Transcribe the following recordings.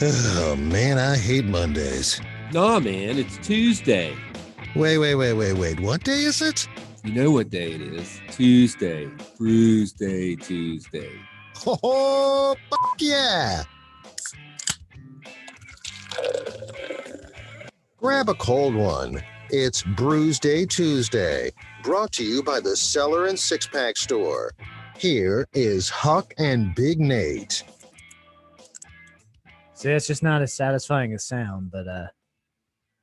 Oh, man, I hate Mondays. Nah, man, it's Tuesday. Wait. What day is it? You know what day it is. Tuesday. Brewsday Tuesday. Oh, fuck yeah! Grab a cold one. It's Brewsday Tuesday, brought to you by the Cellar and Six Pack Store. Here is Huck and Big Nate. See, it's just not as satisfying as sound, but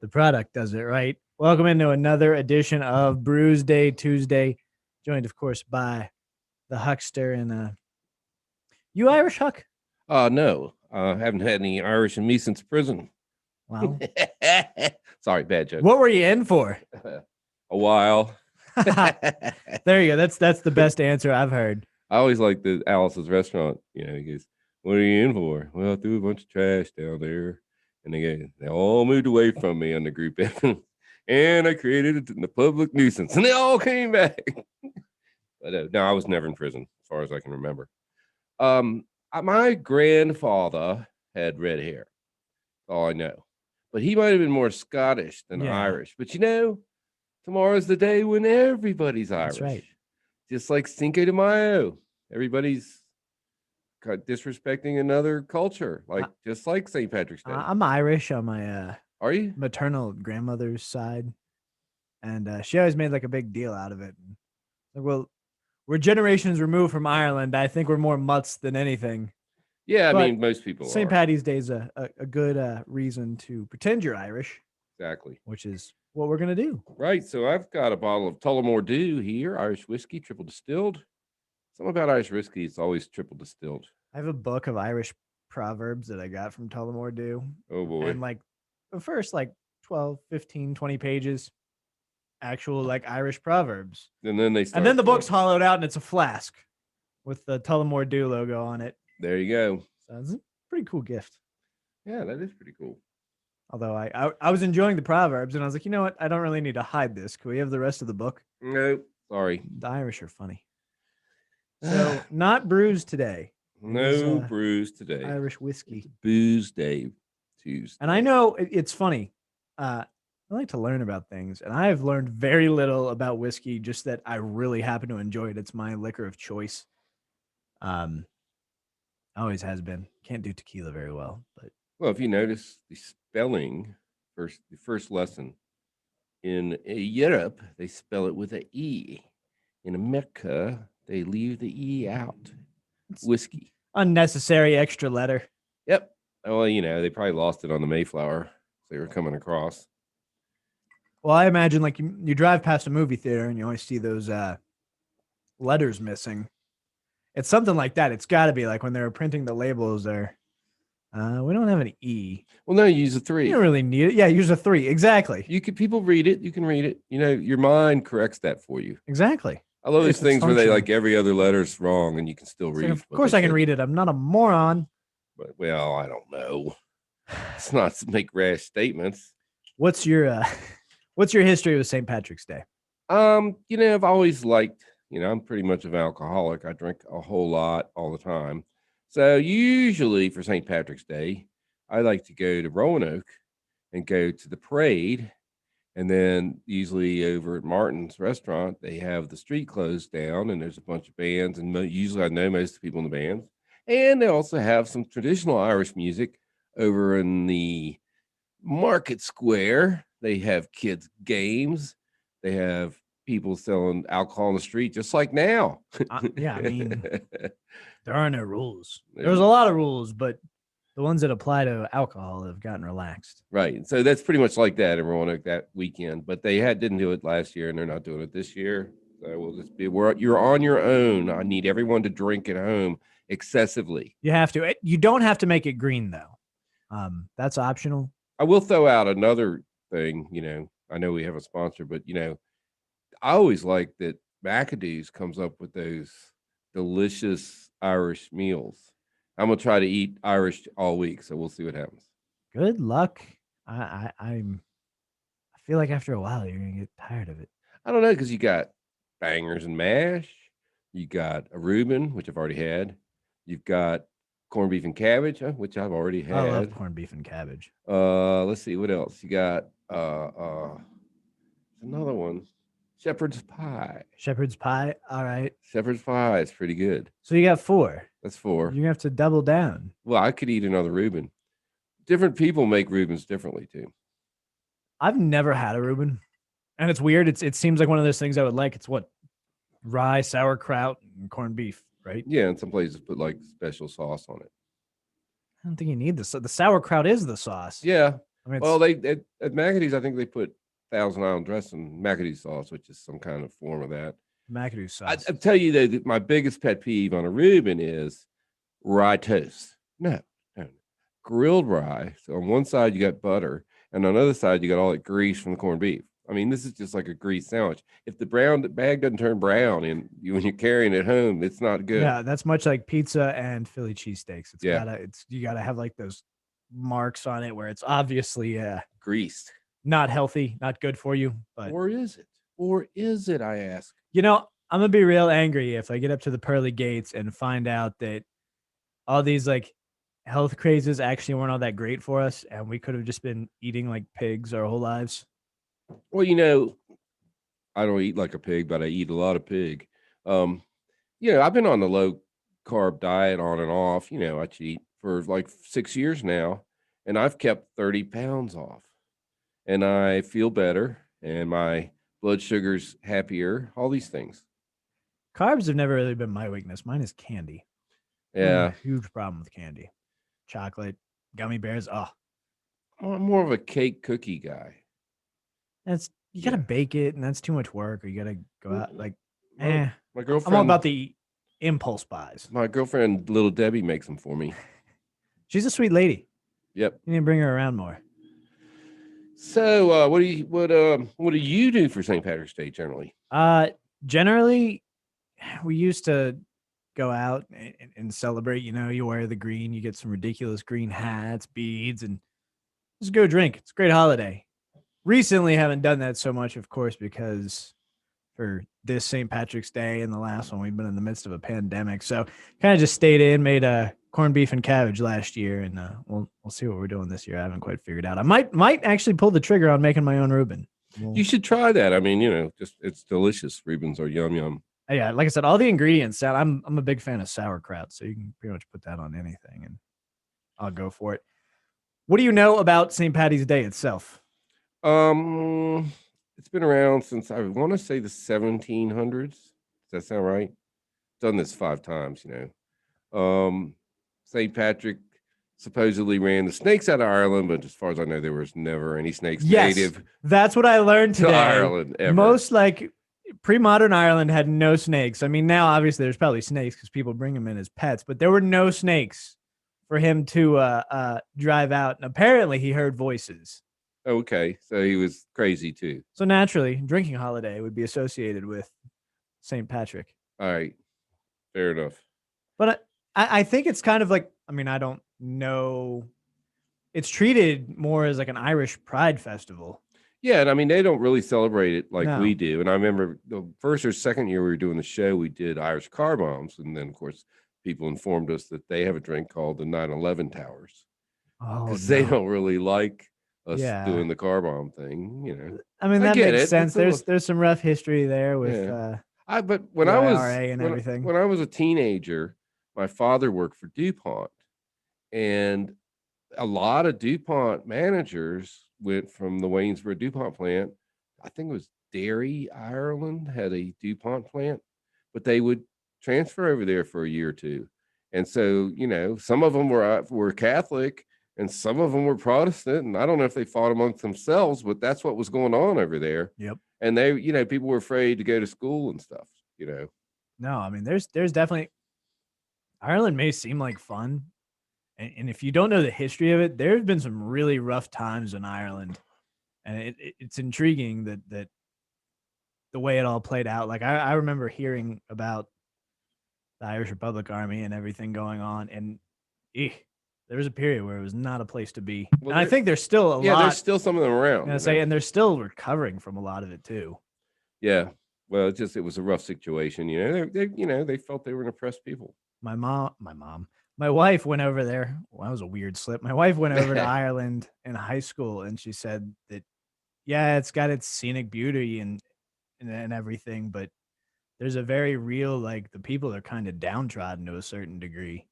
the product does it right. Welcome into another edition of Brewsday Tuesday, joined, of course, by the Huckster and you Irish, Huck? No, I haven't had any Irish in me since prison. Wow. Sorry, bad joke. What were you in for? A while. There you go. That's the best answer I've heard. I always like the Alice's restaurant. You know, he goes, "What are you in for?" "Well, I threw a bunch of trash down there, and they all moved away from me on the group, and I created a public nuisance, and they all came back." But no, I was never in prison, as far as I can remember. My grandfather had red hair. That's all I know, but he might have been more Scottish than Irish. But you know, tomorrow's the day when everybody's Irish. That's right. Just like Cinco de Mayo, everybody's disrespecting another culture, just like St. Patrick's Day. I'm Irish on my Are you? maternal grandmother's side, and she always made like a big deal out of it. Like, well, we're generations removed from Ireland. I think we're more mutts than anything. Yeah, But I mean, most people St. are. Paddy's Day is a good reason to pretend you're Irish, Exactly. which is what we're going to do. Right. So I've got a bottle of Tullamore Dew here, Irish whiskey, triple distilled. Something about Irish whiskey, it's always triple distilled. I have a book of Irish proverbs that I got from Tullamore Dew. Oh, boy. And like the first 12, 15, 20 pages, actual like Irish proverbs. And then And then the book's hollowed out and it's a flask with the Tullamore Dew logo on it. There you go. So it's a pretty cool gift. Yeah, that is pretty cool. Although I was enjoying the proverbs and I was like, you know what? I don't really need to hide this. Can we have the rest of the book? No, sorry. The Irish are funny. So not brews today. No brews today. Irish whiskey. Brewsday Tuesday. And I know it's funny. I like to learn about things, and I have learned very little about whiskey, just that I really happen to enjoy it. It's my liquor of choice. Always has been. Can't do tequila very well, but Well, if you notice the spelling, the first lesson in Europe, they spell it with an E. In America, they leave the E out. Whiskey. Unnecessary extra letter. Yep. Well, you know, they probably lost it on the Mayflower. They were coming across. Well, I imagine like you drive past a movie theater and you always see those letters missing. It's something like that. It's got to be like when they were printing the labels there. We don't have an E. Well, no, use a 3. You don't really need it. Yeah, use a 3. Exactly. People read it. You can read it. You know, your mind corrects that for you. Exactly. I love these things where they like every other letter's wrong and you can still read. Of course I can read it. I'm not a moron. But well, I don't know. It's not to make rash statements. What's your history with St. Patrick's Day? You know, I've always liked, I'm pretty much of an alcoholic. I drink a whole lot all the time. So usually for St. Patrick's Day, I like to go to Roanoke and go to the parade. And then usually over at Martin's restaurant, they have the street closed down and there's a bunch of bands. And usually I know most of the people in the bands. And they also have some traditional Irish music over in the market square. They have kids' games. They have people selling alcohol on the street, just like now. Yeah, I mean, there are no rules. There's a lot of rules, but the ones that apply to alcohol have gotten relaxed. Right. So that's pretty much like that in Roanoke that weekend. But they didn't do it last year, and they're not doing it this year. So we'll just you're on your own. I need everyone to drink at home excessively. You have to. You don't have to make it green, though. That's optional. I will throw out another thing. I know we have a sponsor, but, I always like that McAdoo's comes up with those delicious Irish meals. I'm going to try to eat Irish all week, so we'll see what happens. Good luck. I feel like after a while, you're going to get tired of it. I don't know, because you got bangers and mash. You got a Reuben, which I've already had. You've got corned beef and cabbage, which I've already I love had. corned beef and cabbage. Let's see what else you got. Another one, shepherd's pie. Shepherd's pie. All right. Shepherd's pie is pretty good. So you got 4. That's 4. You have to double down. Well, I could eat another Reuben. Different people make Reubens differently too. I've never had a Reuben, and it's weird. It seems like one of those things I would like. It's what, rye, sauerkraut, and corned beef, right? Yeah, and some places put like special sauce on it. I don't think you need this. The sauerkraut is the sauce. Yeah. I mean, Well, they at McAdee's, I think they put Thousand Island dressing, McAdee sauce, which is some kind of form of that. McAdoo sauce. I tell you that my biggest pet peeve on a Reuben is rye toast. No. Grilled rye. So on one side you got butter, and on the other side you got all that grease from the corned beef. I mean, this is just like a grease sandwich. If the bag doesn't turn brown and when you're carrying it home, it's not good. Yeah, that's much like pizza and Philly cheesesteaks. Yeah. You gotta have like those marks on it where it's obviously Greased. not healthy, not good for you. But Or is it? Or is it, I ask? I'm gonna be real angry if I get up to the pearly gates and find out that all these like health crazes actually weren't all that great for us, and we could have just been eating like pigs our whole lives. Well, I don't eat like a pig, but I eat a lot of pig. I've been on the low carb diet on and off. I cheat for like 6 years now, and I've kept 30 pounds off, and I feel better, and my blood sugar's happier. All these things. Carbs have never really been my weakness. Mine is candy. I have Yeah, a huge problem with candy, chocolate, gummy bears. Oh, I'm more of a cake cookie guy. you gotta bake it, and that's too much work. Or you gotta go out like, My I'm girlfriend. all about the impulse buys. My girlfriend, Little Debbie, makes them for me. She's a sweet lady. Yep. You need to bring her around more. So, what do you do for St. Patrick's Day generally? Generally, we used to go out and celebrate. You wear the green, you get some ridiculous green hats, beads, and just go drink. It's a great holiday. Recently, haven't done that so much, of course, because for this St. Patrick's Day and the last one, we've been in the midst of a pandemic. So kind of just stayed in, made a corned beef and cabbage last year, and we'll see what we're doing this year. I haven't quite figured out. I might actually pull the trigger on making my own Reuben. You should try that. I mean, just it's delicious. Reubens are yum yum. Yeah, like I said, all the ingredients. I'm a big fan of sauerkraut, so you can pretty much put that on anything, and I'll go for it. What do you know about St. Paddy's Day itself? It's been around since I want to say the 1700s. Does that sound right? Done this 5 times. St. Patrick supposedly ran the snakes out of Ireland, but as far as I know, there was never any snakes native that's what I learned to today. Ireland ever. Most like pre-modern Ireland had no snakes. I mean, now obviously there's probably snakes because people bring them in as pets, but there were no snakes for him to drive out. And apparently he heard voices. Okay, so he was crazy too. So naturally, drinking holiday would be associated with St. Patrick. All right, fair enough. But I think it's kind of like, I mean, I don't know. It's treated more as like an Irish pride festival. Yeah, and I mean, they don't really celebrate it like No. we do. And I remember the first or second year we were doing the show, we did Irish car bombs. And then, of course, people informed us that they have a drink called the 9/11 Towers. Oh, Because they don't really like us Yeah. doing the car bomb thing, I mean, I that get makes it. sense. It's a There's some rough history there with Yeah. But when the I was IRA and everything. when I was a teenager, my father worked for DuPont, and a lot of DuPont managers went from the Waynesboro DuPont plant. I think it was Derry, Ireland, had a DuPont plant, but they would transfer over there for a year or two. And so, some of them were Catholic and some of them were Protestant. And I don't know if they fought amongst themselves, but that's what was going on over there. Yep. And they, people were afraid to go to school and stuff, No, I mean, there's definitely, Ireland may seem like fun. And if you don't know the history of it, there's been some really rough times in Ireland. And it's intriguing that the way it all played out. Like I remember hearing about the Irish Republic Army and everything going on. And there was a period where it was not a place to be. Well, and I think there's still a lot. Yeah, there's still some of them around. And they're still recovering from a lot of it too. Yeah. Well, it was a rough situation. They felt they were an oppressed people. My My wife went over there. Well, that was a weird slip. My wife went over to Ireland in high school, and she said that, yeah, it's got its scenic beauty and everything, but there's a very real, like, the people are kind of downtrodden to a certain degree,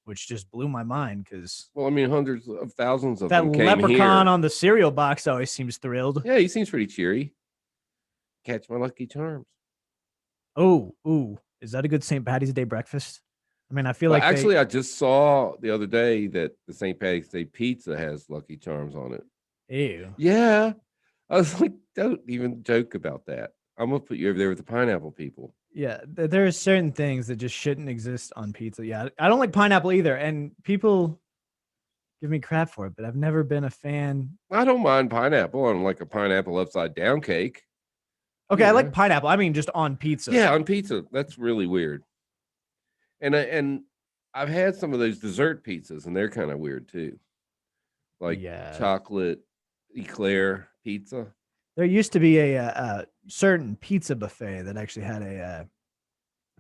which just blew my mind because Well, I mean, hundreds of thousands of that them came leprechaun here. on the cereal box always seems thrilled. Yeah, he seems pretty cheery. Catch my lucky charms. Oh, ooh, is that a good St. Paddy's Day breakfast? I mean, I feel Well, like actually, I just saw the other day that the St. Paddy's Day pizza has Lucky Charms on it. ew. Yeah. I was like, don't even joke about that. I'm going to put you over there with the pineapple people. Yeah, there are certain things that just shouldn't exist on pizza. Yeah, I don't like pineapple either, and people give me crap for it, but I've never been a fan. I don't mind pineapple on like a pineapple upside down cake. Okay, You I know? like pineapple. I mean, just on pizza. Yeah, on pizza. That's really weird. And I've had some of those dessert pizzas, and they're kind of weird too, like chocolate eclair pizza. There used to be a certain pizza buffet that actually had a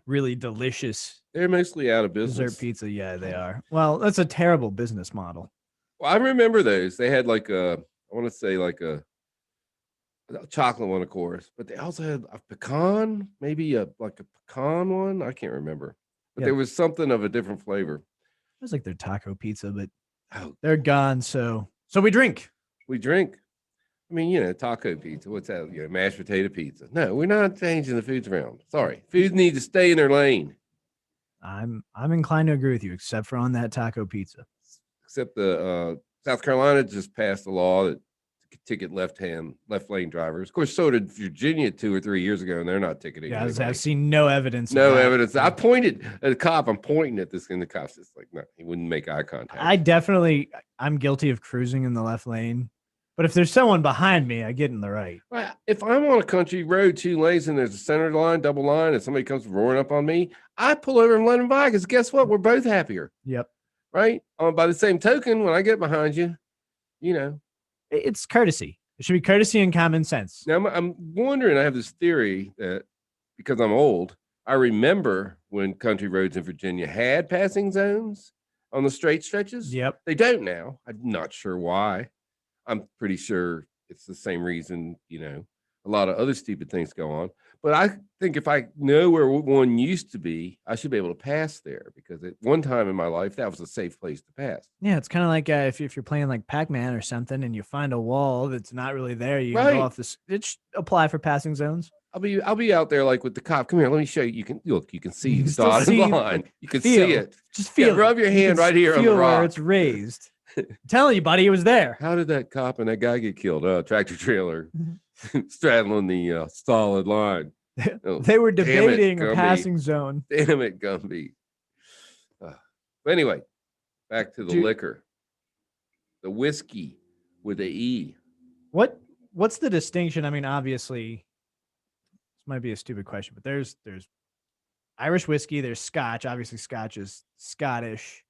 really delicious. They're mostly out of business. Dessert pizza, yeah, they are. Well, that's a terrible business model. Well, I remember those. They had like I want to say like a chocolate one, of course, but they also had a pecan, maybe like a pecan one. I can't remember, but there was something of a different flavor. It was like their taco pizza, but they're gone. So we drink. We drink. I mean, taco pizza. What's that? Mashed potato pizza. No, we're not changing the foods around. Sorry, foods need to stay in their lane. I'm inclined to agree with you, except for on that taco pizza. Except the South Carolina just passed a law that ticket left lane drivers. Of course, so did Virginia 2 or 3 years ago, and they're not ticketing. Yeah, I've seen no evidence. No evidence. I pointed at a cop. I'm pointing at this, and the cop's just like, no, he wouldn't make eye contact. I'm guilty of cruising in the left lane. But if there's someone behind me, I get in the right. Well, if I'm on a country road, 2 lanes, and there's a center line, double line, and somebody comes roaring up on me, I pull over and let them by because guess what? We're both happier. Yep. Right? By the same token, when I get behind you, it's courtesy. It should be courtesy and common sense. Now, I'm wondering, I have this theory that because I'm old, I remember when country roads in Virginia had passing zones on the straight stretches. Yep. They don't now. I'm not sure why. I'm pretty sure it's the same reason, a lot of other stupid things go on. But I think if I know where one used to be, I should be able to pass there because at one time in my life, that was a safe place to pass. Yeah, it's kind of like if you're playing like Pac-Man or something and you find a wall that's not really there, you can go off this. It should apply for passing zones. I'll be out there like with the cop. Come here, let me show you. You can see the dotted line. You can see it. Just feel. Rub your hand right here on the rock. Where it's raised. I'm telling you, buddy, it was there. How did that cop and that guy get killed? Tractor trailer straddling the solid line. They were debating a passing zone. Damn it, Gumby. But anyway, back to the liquor. The whiskey with the E. What's the distinction? I mean, obviously, this might be a stupid question, but there's Irish whiskey, there's Scotch. Obviously, Scotch is Scottish.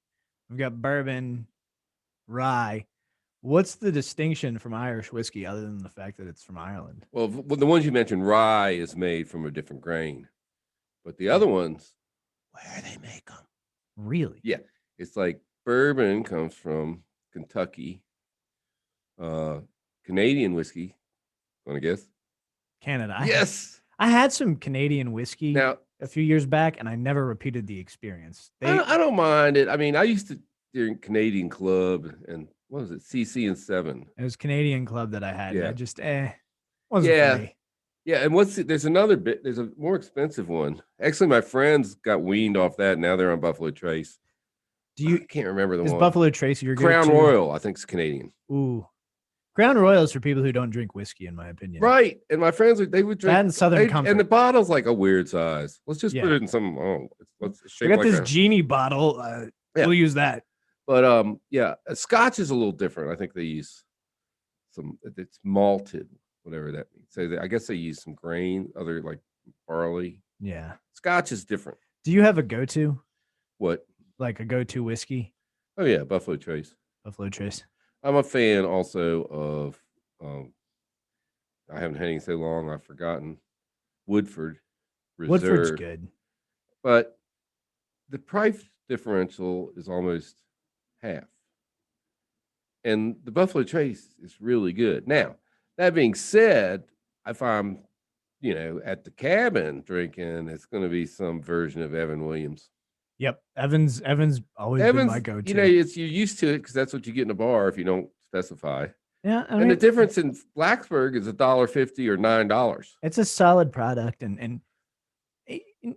We've got bourbon, rye. What's the distinction from Irish whiskey other than the fact that it's from Ireland? Well, the ones you mentioned, rye is made from a different grain. But the other ones, where they make them. Really? Yeah. It's like bourbon comes from Kentucky. Canadian whiskey. Want to guess? Canada. Yes. I had some Canadian whiskey now a few years back, and I never repeated the experience. I don't mind it. I mean, I used to during Canadian Club and what was it, CC and 7. It was Canadian Club that I had. Yeah. I just wasn't for me. Yeah, and there's another bit. There's a more expensive one. Actually, my friends got weaned off that. Now they're on Buffalo Trace. I can't remember the one. Is Buffalo Trace your Crown Royal? I think it's Canadian. Ooh, Crown Royal is for people who don't drink whiskey, in my opinion. Right, and my friends they would drink that and Southern Comfort, and the bottle's like a weird size. Let's just put it in some. Let's shape. We got this genie bottle. We'll use that. But Scotch is a little different. I think they use it's malted, whatever that means. So I guess they use some grain, other like barley. Yeah. Scotch is different. Do you have a go-to? What? Like a go-to whiskey? Oh yeah, Buffalo Trace. Buffalo Trace. I'm a fan also of I haven't had any so long I've forgotten. Woodford Reserve. Woodford's good. But the price differential is almost half. And the Buffalo Trace is really good. Now, that being said, if I'm, at the cabin drinking, it's going to be some version of Evan Williams. Yep. Evans always been my go-to. You're used to it because that's what you get in a bar if you don't specify. Yeah. And the difference in Blacksburg is $1.50 or $9. It's a solid product, and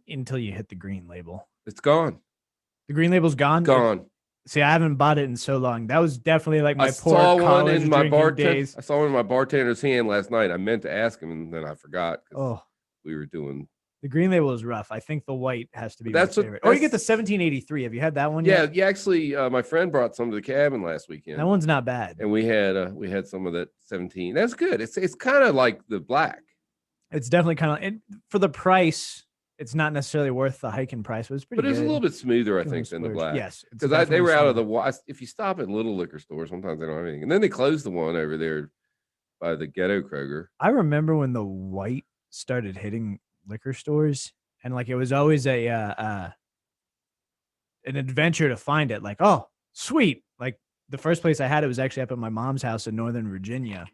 until you hit the green label. It's gone. The green label's gone? Gone. See, I haven't bought it in so long. That was definitely like my I saw one in my days. I saw one in my bartender's hand last night. I meant to ask him, and then I forgot. Oh, we were doing. The green label is rough. I think the white has to be my favorite. Or you get the 1783. Have you had that one yet? Yeah, actually, my friend brought some to the cabin last weekend. That one's not bad. And we had some of that 17. That's good. It's kind of like the black. It's definitely kind of for the price. It's not necessarily worth the hiking price, but it's pretty. But it's good. a little bit smoother, I think, than the black. Yes, because they were out of the. If you stop at little liquor stores, sometimes they don't have anything, and then they closed the one over there by the Ghetto Kroger. I remember when the white started hitting liquor stores, and like it was always an adventure to find it. Like, oh, sweet! Like the first place I had it was actually up at my mom's house in Northern Virginia.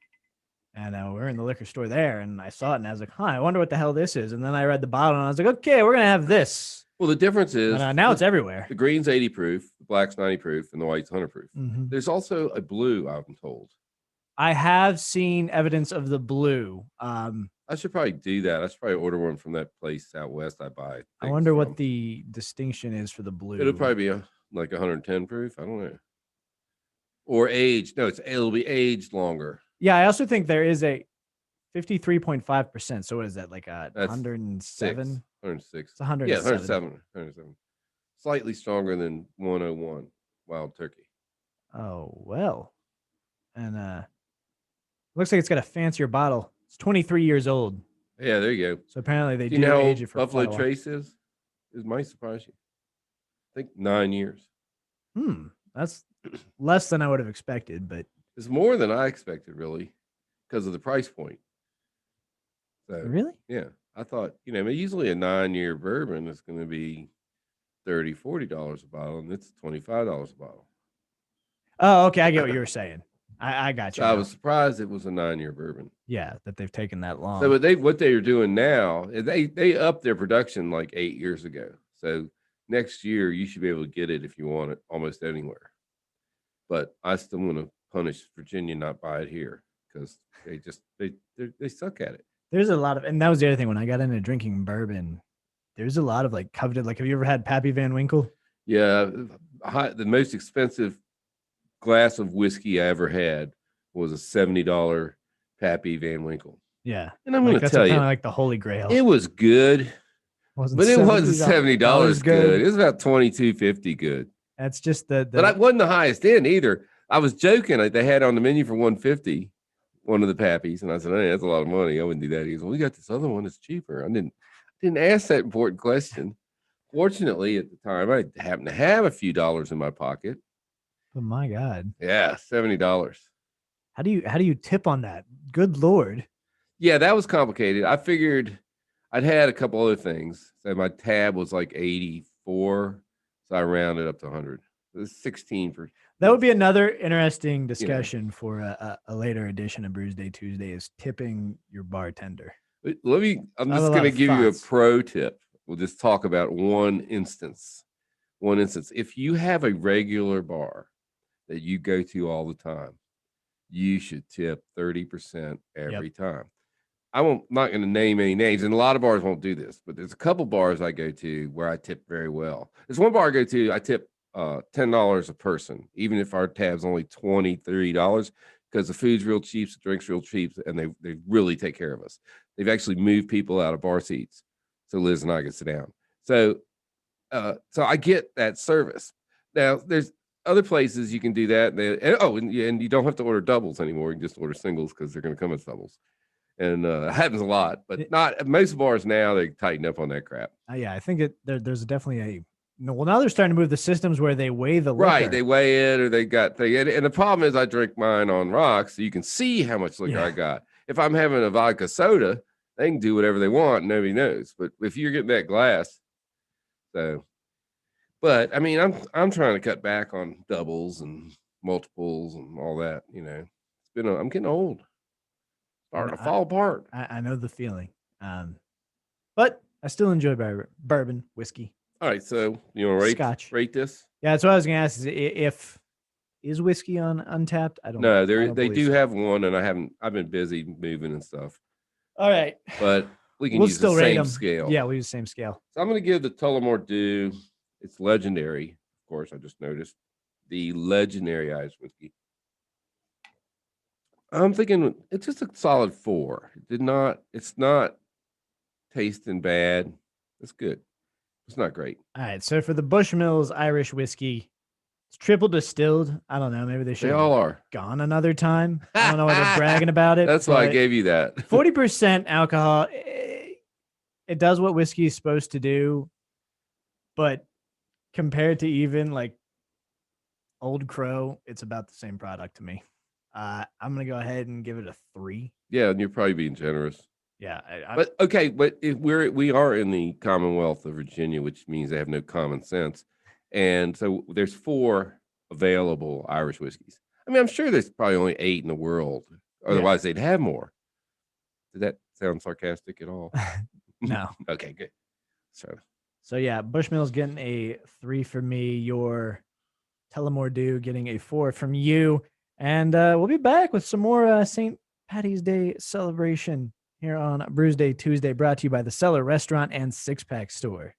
And we're in the liquor store there, and I saw it, and I was like, I wonder what the hell this is. And then I read the bottle, and I was like, okay, we're going to have this. Well, the difference is now it's everywhere. The green's 80 proof, the black's 90 proof, and the white's 100 proof. Mm-hmm. There's also a blue, I'm told. I have seen evidence of the blue. I should probably do that. I should probably order one from that place out west I buy. I wonder what the distinction is for the blue. It'll probably be like 110 proof. I don't know. Or aged. No, it'll be aged longer. Yeah, I also think there is a 53.5%. So what is that? Like a 107? 106. It's 107. Yeah, 107. Slightly stronger than 101 Wild Turkey. Oh, well. And looks like it's got a fancier bottle. It's 23 years old. Yeah, there you go. So apparently they do know age it for Buffalo Trace is? It might surprise you. I think 9 years. That's less than I would have expected, but it's more than I expected, really, because of the price point. So, really? Yeah. I thought, usually a 9-year bourbon is going to be $30, $40 a bottle, and it's $25 a bottle. Oh, okay. I get what you were saying. I got you. So I was surprised it was a 9-year bourbon. Yeah, that they've taken that long. So what they are doing now, they upped their production like 8 years ago. So next year you should be able to get it if you want it almost anywhere. But I still want to punish Virginia, not buy it here, because they suck at it. There's a lot of, and that was the other thing when I got into drinking bourbon. There's a lot of like coveted. Like, have you ever had Pappy Van Winkle? Yeah, the most expensive glass of whiskey I ever had was a $70 Pappy Van Winkle. Yeah, and I'm going to tell you, kind of like the Holy Grail. It was good, but it wasn't $70 good. It was about $22.50 good. That's just but I wasn't the highest end either. I was joking. They had on the menu for $150, one of the Pappies, and I said, "Hey, that's a lot of money. I wouldn't do that." He goes, "Well, we got this other one that's cheaper." I didn't ask that important question. Fortunately, at the time, I happened to have a few dollars in my pocket. Oh my God! Yeah, $70. How do you tip on that? Good Lord! Yeah, that was complicated. I figured I'd had a couple other things, so my tab was like 84. So I rounded up to 100. It was 16 for. That would be another interesting discussion for a later edition of Brewsday Tuesday, is tipping your bartender. I'm just going to give you a pro tip. We'll just talk about one instance. If you have a regular bar that you go to all the time, you should tip 30% every time. I'm not going to name any names, and a lot of bars won't do this, but there's a couple bars I go to where I tip very well. There's one bar I go to, I tip $10 a person, even if our tab's only $23, because the food's real cheap, the drink's real cheap, and they really take care of us. They've actually moved people out of bar seats so Liz and I can sit down. So I get that service. Now, there's other places you can do that. And you don't have to order doubles anymore. You can just order singles because they're going to come as doubles. And it happens a lot, but not most bars now. They tighten up on that crap. Yeah, I think there's definitely now they're starting to move the systems where they weigh the liquor. Right, they weigh it, or and the problem is I drink mine on rocks, so you can see how much liquor I got. If I'm having a vodka soda, they can do whatever they want, nobody knows. But if you're getting that glass, But I mean, I'm trying to cut back on doubles and multiples and all that. I'm getting old. Starting to fall apart. I know the feeling. But I still enjoy bourbon, whiskey. All right, so you want to Scotch. rate this? Yeah, that's what I was going to ask. Is whiskey on Untapped? I don't. No, I don't they believe do so. have one, and I've been busy moving and stuff. All right, But we can we'll use still the rate same them. scale. Yeah, we use the same scale. So I'm going to give the Tullamore Dew. It's legendary, of course. I just noticed the legendary Irish whiskey. I'm thinking it's just a solid 4. It's not tasting bad. It's good. It's not great. All right, so for the Bushmills Irish whiskey, it's triple distilled. I don't know. Maybe they should They all are. gone another time. I don't know why they're bragging about it. That's why I gave you that. 40% alcohol. It does what whiskey is supposed to do, but compared to even like Old Crow, it's about the same product to me. I'm gonna go ahead and give it a 3. Yeah, and you're probably being generous. Yeah, But okay, but if we are in the Commonwealth of Virginia, which means they have no common sense, and so there's 4 available Irish whiskeys. I mean, I'm sure there's probably only 8 in the world. Otherwise, they'd have more. Did that sound sarcastic at all? No. Okay, good. So yeah, Bushmills getting a 3 for me. Your Tullamore Dew getting a 4 from you. And we'll be back with some more St. Paddy's Day celebration here on Brewsday Tuesday, brought to you by the Cellar Restaurant and Six Pack Store.